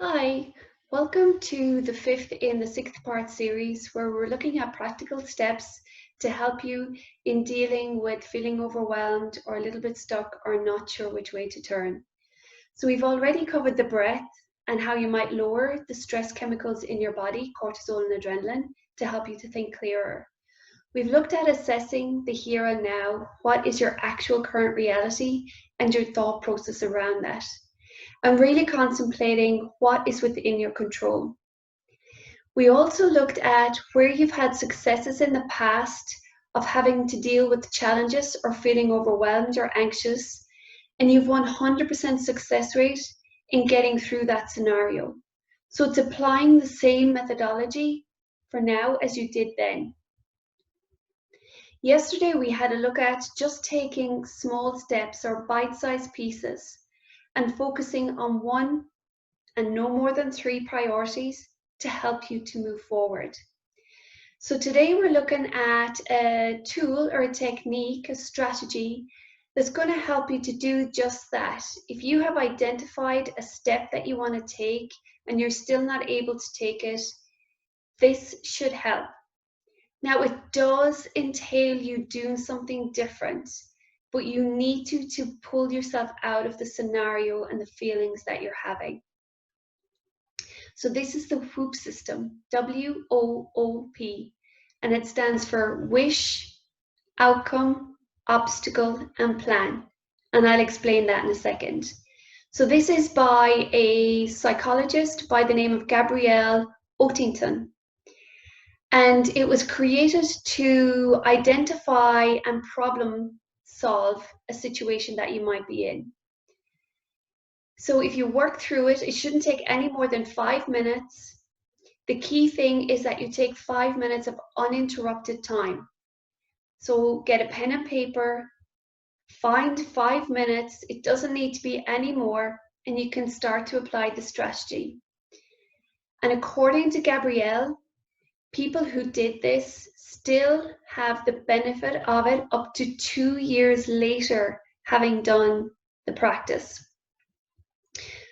Hi, welcome to the fifth in the sixth part series where we're looking at practical steps to help you in dealing with feeling overwhelmed or a little bit stuck or not sure which way to turn. So we've already covered the breath and how you might lower the stress chemicals in your body, cortisol and adrenaline, to help you to think clearer. We've looked at assessing the here and now, what is your actual current reality and your thought process around that. And really contemplating what is within your control. We also looked at where you've had successes in the past of having to deal with challenges or feeling overwhelmed or anxious, and you've 100% success rate in getting through that scenario. So it's applying the same methodology for now as you did then. Yesterday we had a look at just taking small steps or bite-sized pieces and focusing on one and no more than 3 priorities to help you to move forward. So today we're looking at a tool or a technique, a strategy that's going to help you to do just that. If you have identified a step that you want to take and you're still not able to take it, this should help. Now it does entail you doing something different, but you need to pull yourself out of the scenario and the feelings that you're having. So this is the WOOP system, WOOP, and it stands for wish, outcome, obstacle, and plan. And I'll explain that in a second. So this is by a psychologist by the name of Gabrielle Oettington. And it was created to identify and problem solve a situation that you might be in. So if you work through it, it shouldn't take any more than 5 minutes. The key thing is that you take 5 minutes of uninterrupted time. So get a pen and paper, find 5 minutes. It doesn't need to be any more, and you can start to apply the strategy. And according to Gabrielle, people who did this still have the benefit of it up to 2 years later, having done the practice.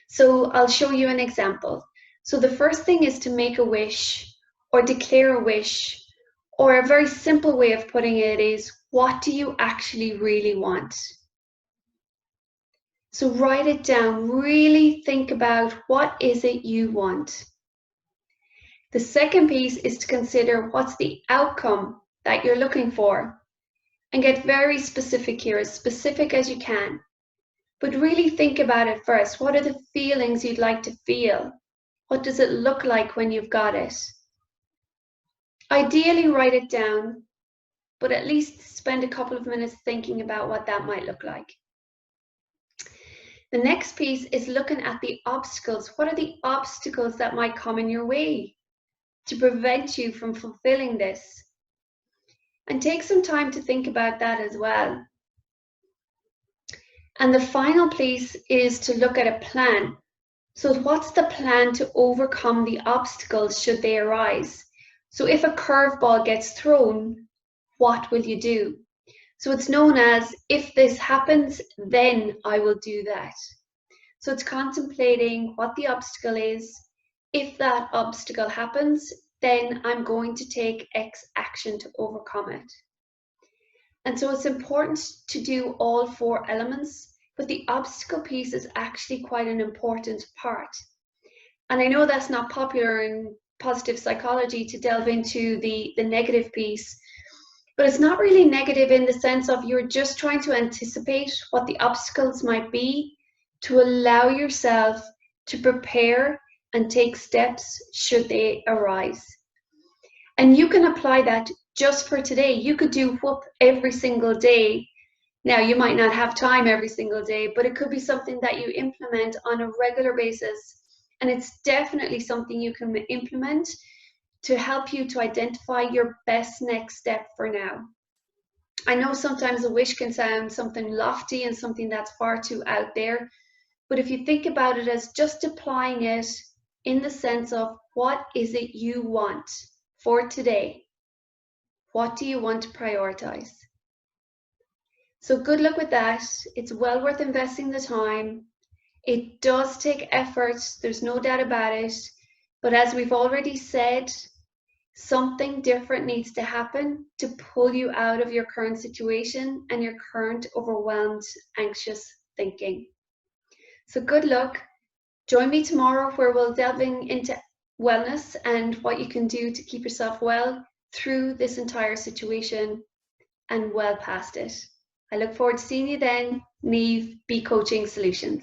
So I'll show you an example. So the first thing is to make a wish or declare a wish, or a very simple way of putting it is, what do you actually really want? So write it down, really think about what is it you want. The second piece is to consider what's the outcome that you're looking for, and get very specific here, as specific as you can. But really think about it first. What are the feelings you'd like to feel? What does it look like when you've got it? Ideally, write it down, but at least spend a couple of minutes thinking about what that might look like. The next piece is looking at the obstacles. What are the obstacles that might come in your way to prevent you from fulfilling this? And take some time to think about that as well. And the final piece is to look at a plan. So what's the plan to overcome the obstacles should they arise? So if a curveball gets thrown, what will you do? So it's known as, if this happens, then I will do that. So it's contemplating what the obstacle is. If that obstacle happens, then I'm going to take X action to overcome it. And so it's important to do all 4 elements, but the obstacle piece is actually quite an important part. And I know that's not popular in positive psychology to delve into the negative piece, but it's not really negative in the sense of you're just trying to anticipate what the obstacles might be to allow yourself to prepare and take steps should they arise. And you can apply that just for today. You could do WOOP every single day. Now, you might not have time every single day, but it could be something that you implement on a regular basis. And it's definitely something you can implement to help you to identify your best next step for now. I know sometimes a wish can sound something lofty and something that's far too out there, but if you think about it as just applying it in the sense of, what is it you want for today? What do you want to prioritize? So good luck with that. It's well worth investing the time. It does take effort, there's no doubt about it. But as we've already said, something different needs to happen to pull you out of your current situation and your current overwhelmed, anxious thinking. So good luck. Join me tomorrow where we'll delving into wellness and what you can do to keep yourself well through this entire situation and well past it. I look forward to seeing you then. Neve, Be Coaching Solutions.